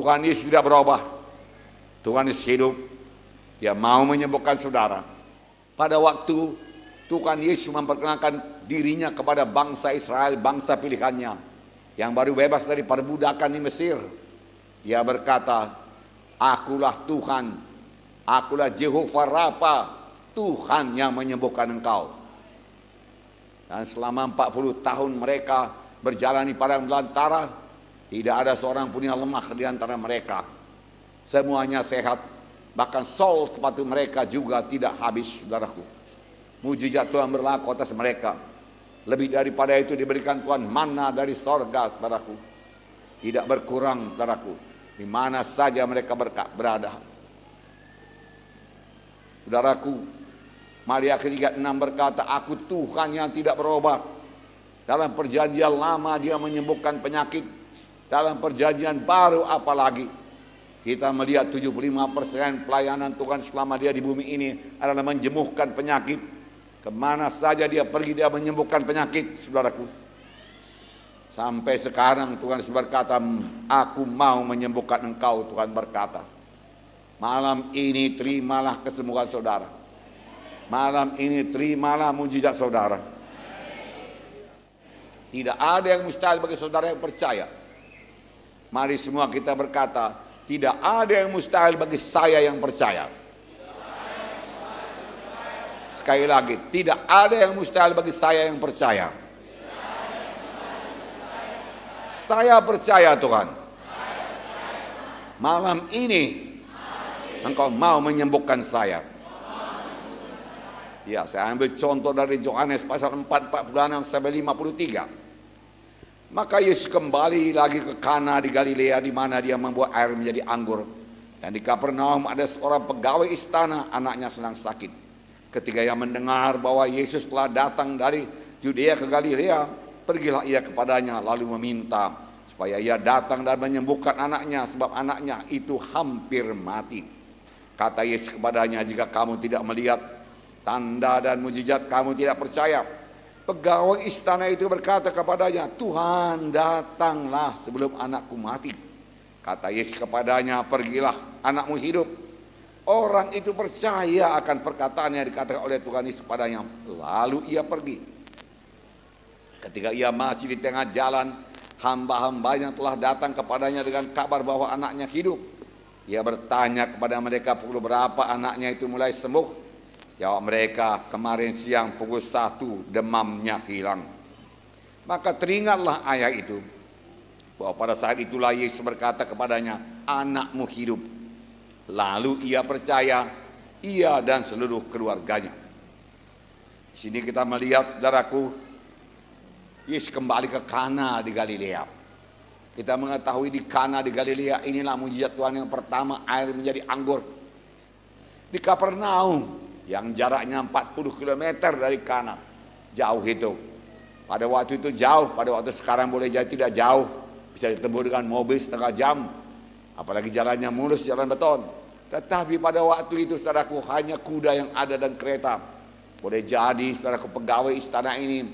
Tuhan Yesus tidak berubah. Tuhan Yesus hidup. Dia mau menyembuhkan saudara. Pada waktu Tuhan Yesus memperkenalkan dirinya kepada bangsa Israel, bangsa pilihannya, yang baru bebas dari perbudakan di Mesir. Dia berkata, akulah Tuhan, akulah Jehovah Rafa, Tuhan yang menyembuhkan engkau. Dan selama 40 tahun mereka berjalan di padang belantara, tidak ada seorang pun yang lemah di antara mereka. Semuanya sehat, bahkan sol sepatu mereka juga tidak habis, saudaraku. Mujizat Tuhan berlaku atas mereka. Lebih daripada itu diberikan Tuhan manna dari sorga, saudaraku. Tidak berkurang, saudaraku, di mana saja mereka berada. Saudaraku, Maria ketiga 6 berkata, aku Tuhan yang tidak berubah. Dalam perjanjian lama dia menyembuhkan penyakit. Dalam perjanjian baru apalagi. Kita melihat 75% pelayanan Tuhan selama dia di bumi ini adalah menyembuhkan penyakit. Kemana saja dia pergi dia menyembuhkan penyakit, saudaraku. Sampai sekarang Tuhan berkata, aku mau menyembuhkan engkau, Tuhan berkata. Malam ini terimalah kesembuhan saudara. Malam ini terimalah mujizat saudara. Tidak ada yang mustahil bagi saudara yang percaya. Mari semua kita berkata, tidak ada yang mustahil bagi saya yang percaya. Sekali lagi, tidak ada yang mustahil bagi saya yang percaya. Saya percaya Tuhan. Malam ini engkau mau menyembuhkan saya. Ya, saya ambil contoh dari Yohanes pasal 4, 46 sampai 53. Maka Yesus kembali lagi ke Kana di Galilea, di mana dia membuat air menjadi anggur. Dan di Kapernaum ada seorang pegawai istana, anaknya sedang sakit. Ketika ia mendengar bahwa Yesus telah datang dari Yudea ke Galilea, pergilah ia kepadanya lalu meminta supaya ia datang dan menyembuhkan anaknya, sebab anaknya itu hampir mati. Kata Yesus kepadanya, jika kamu tidak melihat tanda dan mujizat, kamu tidak percaya. Pegawai istana itu berkata kepadanya, Tuhan, datanglah sebelum anakku mati. Kata Yesus kepadanya, pergilah, anakmu hidup. Orang itu percaya akan perkataan yang dikatakan oleh Tuhan Yesus kepadanya. Lalu ia pergi. Ketika ia masih di tengah jalan, hamba-hambanya telah datang kepadanya dengan kabar bahwa anaknya hidup. Ia bertanya kepada mereka, pukul berapa anaknya itu mulai sembuh? Jawab mereka, kemarin siang pukul 1 demamnya hilang. Maka teringatlah ayah itu, bahwa pada saat itulah Yesus berkata kepadanya, anakmu hidup. Lalu ia percaya, ia dan seluruh keluarganya. Di sini kita melihat, saudaraku, Yesus kembali ke Kana di Galilea. Kita mengetahui di Kana di Galilea inilah mujizat Tuhan yang pertama, air menjadi anggur. Di Kapernaum yang jaraknya 40 km dari Kana, jauh itu. Pada waktu itu jauh, pada waktu sekarang boleh jadi tidak jauh, bisa ditempuh dengan mobil setengah jam, apalagi jalannya mulus, jalan beton. Tetapi pada waktu itu, saudaraku, hanya kuda yang ada dan kereta. Boleh jadi, saudaraku, pegawai istana ini,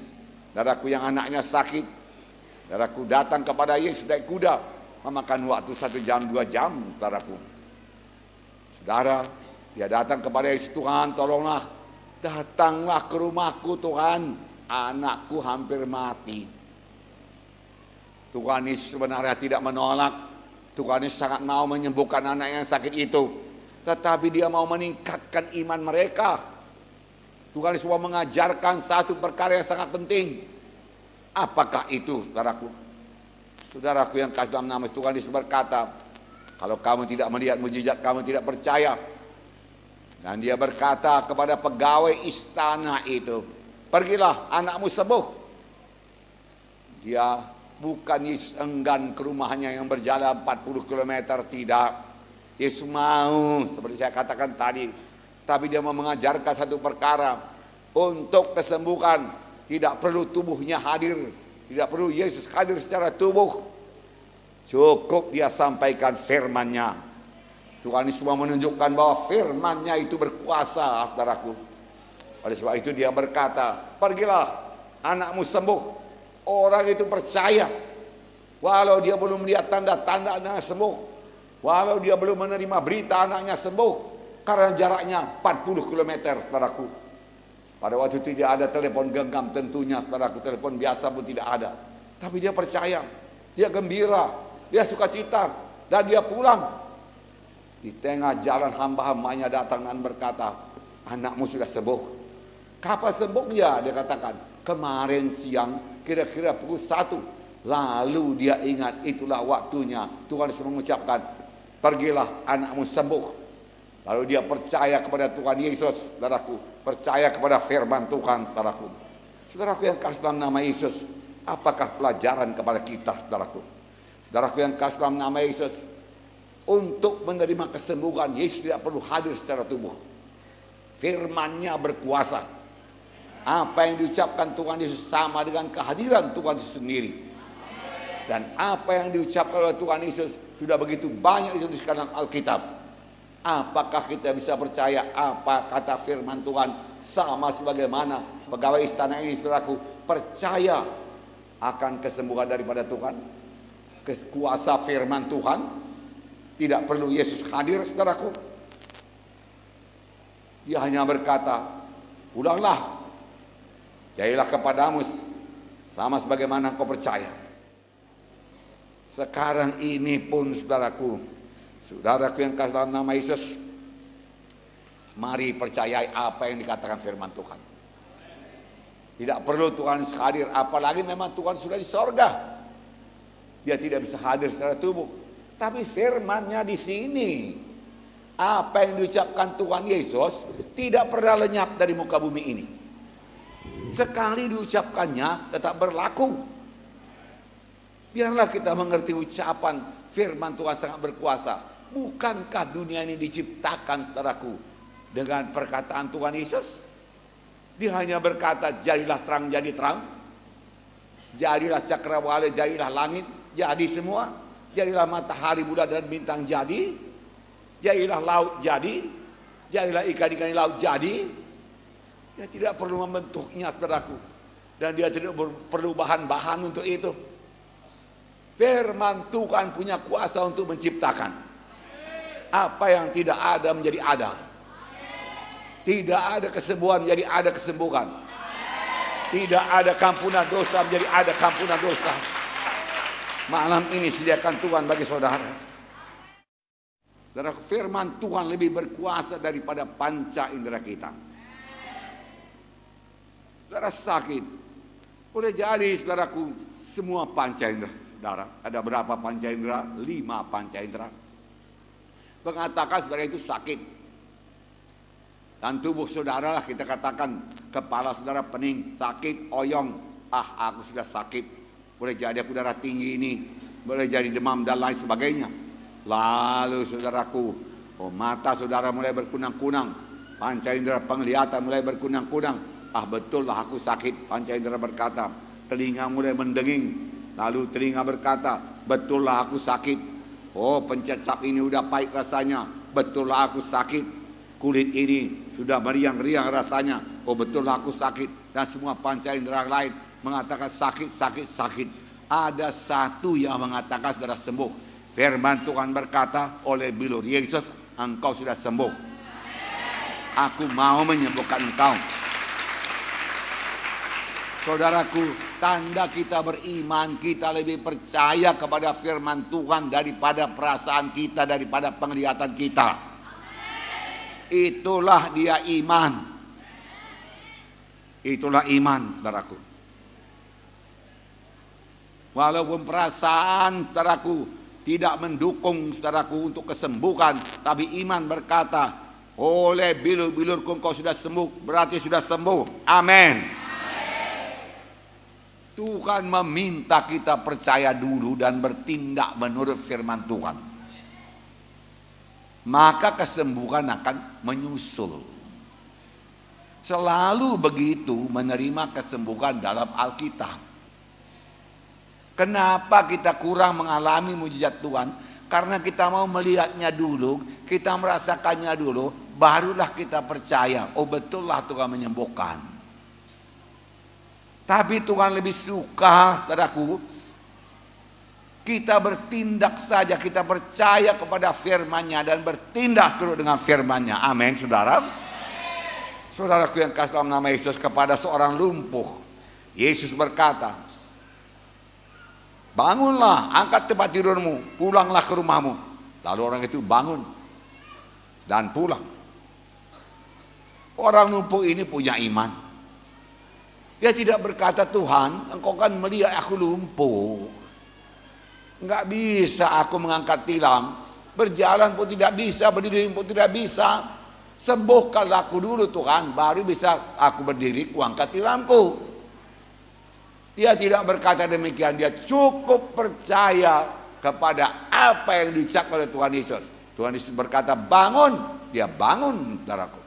saudaraku yang anaknya sakit, saudaraku datang kepada Yesus naik kuda, memakan waktu 1 jam 2 jam, saudaraku. Saudara, dia datang kepada Yesus, Tuhan tolonglah, datanglah ke rumahku Tuhan, anakku hampir mati. Tuhan Yesus sebenarnya tidak menolak, Tuhan Yesus sangat mau menyembuhkan anak yang sakit itu. Tetapi dia mau meningkatkan iman mereka. Tuhan Yesus mau mengajarkan satu perkara yang sangat penting. Apakah itu, saudaraku? Saudaraku yang kasih dalam nama Tuhan Yesus berkata, kalau kamu tidak melihat mujizat, kamu tidak percaya. Dan dia berkata kepada pegawai istana itu, pergilah, anakmu sembuh. Dia bukan Yesus enggan ke rumahnya yang berjalan 40 km, tidak. Yesus mau, seperti saya katakan tadi. Tapi dia mau mengajarkan satu perkara. Untuk kesembuhan, tidak perlu tubuhnya hadir. Tidak perlu Yesus hadir secara tubuh. Cukup dia sampaikan firman-Nya. Tuhan Yesus menunjukkan bahwa firman-Nya itu berkuasa, saudaraku. Oleh sebab itu dia berkata, pergilah, anakmu sembuh. Orang itu percaya, walau dia belum melihat tanda-tanda anaknya sembuh. Walau dia belum menerima berita anaknya sembuh, karena jaraknya 40 km, saudaraku. Pada waktu itu tidak ada telepon genggam tentunya, saudaraku, telepon biasa pun tidak ada. Tapi dia percaya, dia gembira, dia sukacita, dan dia pulang. Di tengah jalan hamba-hambanya datang dan berkata, anakmu sudah sembuh. Kapan sembuhnya? Dia katakan, kemarin siang kira-kira pukul 1. Lalu dia ingat itulah waktunya Tuhan Yesus mengucapkan, pergilah anakmu sembuh. Lalu dia percaya kepada Tuhan Yesus, saudaraku, percaya kepada firman Tuhan, saudaraku. Saudaraku yang kasih dalam nama Yesus, apakah pelajaran kepada kita, saudaraku? Saudaraku yang kasih dalam nama Yesus, untuk menerima kesembuhan, Yesus tidak perlu hadir secara tubuh. Firman-Nya berkuasa. Apa yang diucapkan Tuhan Yesus sama dengan kehadiran Tuhan Yesus sendiri. Dan apa yang diucapkan oleh Tuhan Yesus sudah begitu banyak dituliskan dalam Alkitab. Apakah kita bisa percaya apa kata firman Tuhan, sama sebagaimana pegawai istana ini, saudaraku, percaya akan kesembuhan daripada Tuhan, kuasa firman Tuhan. Tidak perlu Yesus hadir, saudaraku. Dia hanya berkata, ulanglah, jadilah kepadamu sama sebagaimana engkau percaya. Sekarang ini pun, saudaraku yang kasih dalam nama Yesus, mari percayai apa yang dikatakan firman Tuhan. Tidak perlu Tuhan hadir, apalagi memang Tuhan sudah di sorga. Dia tidak bisa hadir secara tubuh, tapi firman-Nya di sini. Apa yang diucapkan Tuhan Yesus tidak pernah lenyap dari muka bumi ini. Sekali diucapkannya tetap berlaku. Biarlah kita mengerti ucapan firman Tuhan sangat berkuasa. Bukankah dunia ini diciptakan, saudaraku, dengan perkataan Tuhan Yesus? Dia hanya berkata, jadilah terang, jadi terang. Jadilah cakrawala, jadilah langit, jadi semua. Jadilah matahari, bulan dan bintang, jadi. Jadilah laut, jadi. Jadilah ikan-ikan di laut, jadi. Dia tidak perlu membentuknya, saudaraku. Dan dia tidak perlu bahan-bahan untuk itu. Firman Tuhan punya kuasa untuk menciptakan. Apa yang tidak ada menjadi ada. Tidak ada kesembuhan menjadi ada kesembuhan. Tidak ada kampunan dosa menjadi ada kampunan dosa. Malam ini sediakan Tuhan bagi saudara. Saudara, firman Tuhan lebih berkuasa daripada panca indera kita. Saudara sakit, boleh jadi saudaraku semua panca indera. Saudara, ada berapa panca indera? 5 panca indera. Mengatakan saudara itu sakit. Dan tubuh saudara lah kita katakan, kepala saudara pening, sakit, oyong. Ah, aku sudah sakit. Boleh jadi aku darah tinggi ini, boleh jadi demam dan lain sebagainya. Lalu saudaraku, mata saudara mulai berkunang-kunang, panca indera penglihatan mulai berkunang-kunang. Ah, betul lah aku sakit, panca indera berkata. Telinga mulai mendenging, lalu telinga berkata, betul lah aku sakit. Oh, pencet sap ini udah pahit rasanya, betul lah aku sakit. Kulit ini sudah meriang-riang rasanya, oh betul lah aku sakit. Dan semua panca indera lain mengatakan sakit, sakit, sakit. Ada satu yang mengatakan saudara sembuh. Firman Tuhan berkata, oleh bilur Yesus engkau sudah sembuh. Aku mau menyembuhkan engkau. Saudaraku, tanda kita beriman, kita lebih percaya kepada firman Tuhan daripada perasaan kita, daripada penglihatan kita. Itulah dia iman. Itulah iman, saudaraku. Walaupun perasaan, saudaraku, tidak mendukung, saudaraku, untuk kesembuhan, tapi iman berkata, oleh bilur-bilurku engkau sudah sembuh, berarti sudah sembuh. Amin. Tuhan meminta kita percaya dulu dan bertindak menurut firman Tuhan. Maka kesembuhan akan menyusul. Selalu begitu menerima kesembuhan dalam Alkitab. Kenapa kita kurang mengalami mujizat Tuhan? Karena kita mau melihatnya dulu, kita merasakannya dulu, barulah kita percaya, oh betul lah Tuhan menyembuhkan. Tapi Tuhan lebih suka, saudaraku, Kita bertindak saja, kita percaya kepada firman-Nya dan bertindak seturut dengan firman-Nya. Amin, saudara. Saudaraku yang kasih dalam nama Yesus, kepada seorang lumpuh, Yesus berkata, bangunlah, angkat tempat tidurmu, pulanglah ke rumahmu. Lalu orang itu bangun dan pulang. Orang lumpuh ini punya iman. Dia tidak berkata, Tuhan, engkau kan melihat aku lumpuh, enggak bisa aku mengangkat tilam, berjalan pun tidak bisa, berdiri pun tidak bisa. Sembuhkanlah aku dulu Tuhan, baru bisa aku berdiri, kuangkat tilamku. Dia tidak berkata demikian, dia cukup percaya kepada apa yang diucapkan oleh Tuhan Yesus. Tuhan Yesus berkata bangun, dia bangun, saudaraku.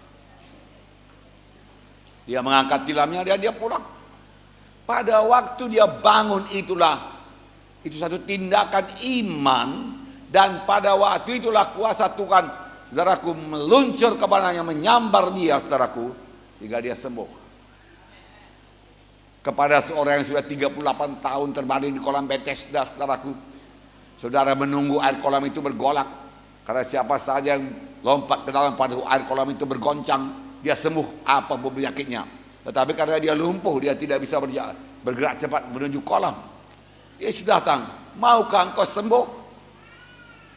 Dia mengangkat tilamnya, dia pulang. Pada waktu dia bangun itu satu tindakan iman, dan pada waktu itulah kuasa Tuhan, saudaraku, meluncur kepadanya, menyambar dia, saudaraku, hingga dia sembuh. Kepada seorang yang sudah 38 tahun terbaring di kolam Bethesda, saudaraku, saudara menunggu air kolam itu bergolak, karena siapa saja yang lompat ke dalam pada air kolam itu bergoncang, dia sembuh apapun penyakitnya. Tetapi karena dia lumpuh, dia tidak bisa bergerak cepat menuju kolam. Yesus datang, maukah engkau sembuh?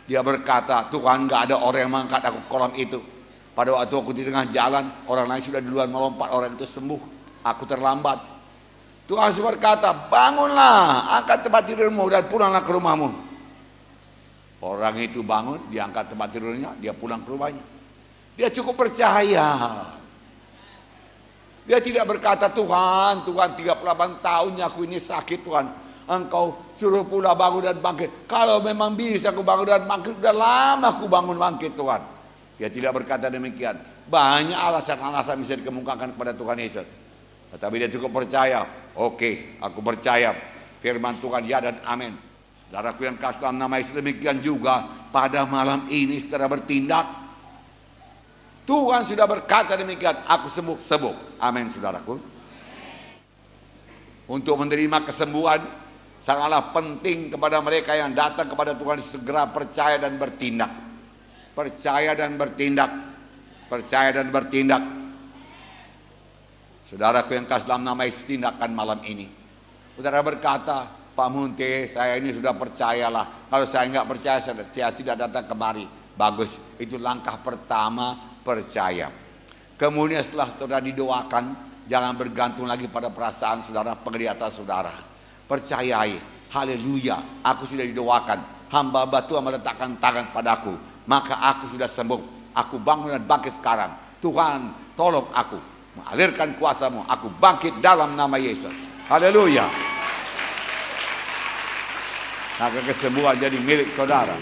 Dia berkata, Tuhan, enggak ada orang yang mengangkat aku ke kolam itu. Pada waktu aku di tengah jalan, orang lain sudah duluan melompat, orang itu sembuh. Aku terlambat. Tuhan berkata, bangunlah, angkat tempat tidurmu dan pulanglah ke rumahmu. Orang itu bangun, dia angkat tempat tidurnya, dia pulang ke rumahnya. Dia cukup percaya. Dia tidak berkata, Tuhan 38 tahunnya aku ini sakit, Tuhan, engkau suruh pula bangun dan bangkit. Kalau memang bisa aku bangun dan bangkit, udah lama aku bangun bangkit, Tuhan. Dia tidak berkata demikian. Banyak alasan-alasan bisa dikemukakan kepada Tuhan Yesus. Tetapi dia cukup percaya. Oke, aku percaya firman Tuhan, ya dan amin. Saudaraku yang kasih dalam nama Yesus, demikian juga pada malam ini saudara bertindak. Tuhan sudah berkata demikian, aku sembuh. Amin, saudaraku. Untuk menerima kesembuhan sangatlah penting kepada mereka yang datang kepada Tuhan, segera percaya dan bertindak. Percaya dan bertindak. Percaya dan bertindak. Saudaraku yang kasih dalam nama Yesus, tindakan malam ini. Saudara berkata, Pak Munte, saya ini sudah percayalah. Kalau saya enggak percaya, saya tidak datang kemari. Bagus, itu langkah pertama, percaya. Kemudian setelah saudara didoakan, jangan bergantung lagi pada perasaan saudara, penglihatan saudara. Percayai, haleluya, aku sudah didoakan, hamba Tuhan meletakkan tangan padaku, maka aku sudah sembuh. Aku bangun dan bangkit sekarang. Tuhan, tolong aku, mengalirkan kuasa-Mu, aku bangkit dalam nama Yesus. Haleluya. Maka kesembuhan jadi milik saudara.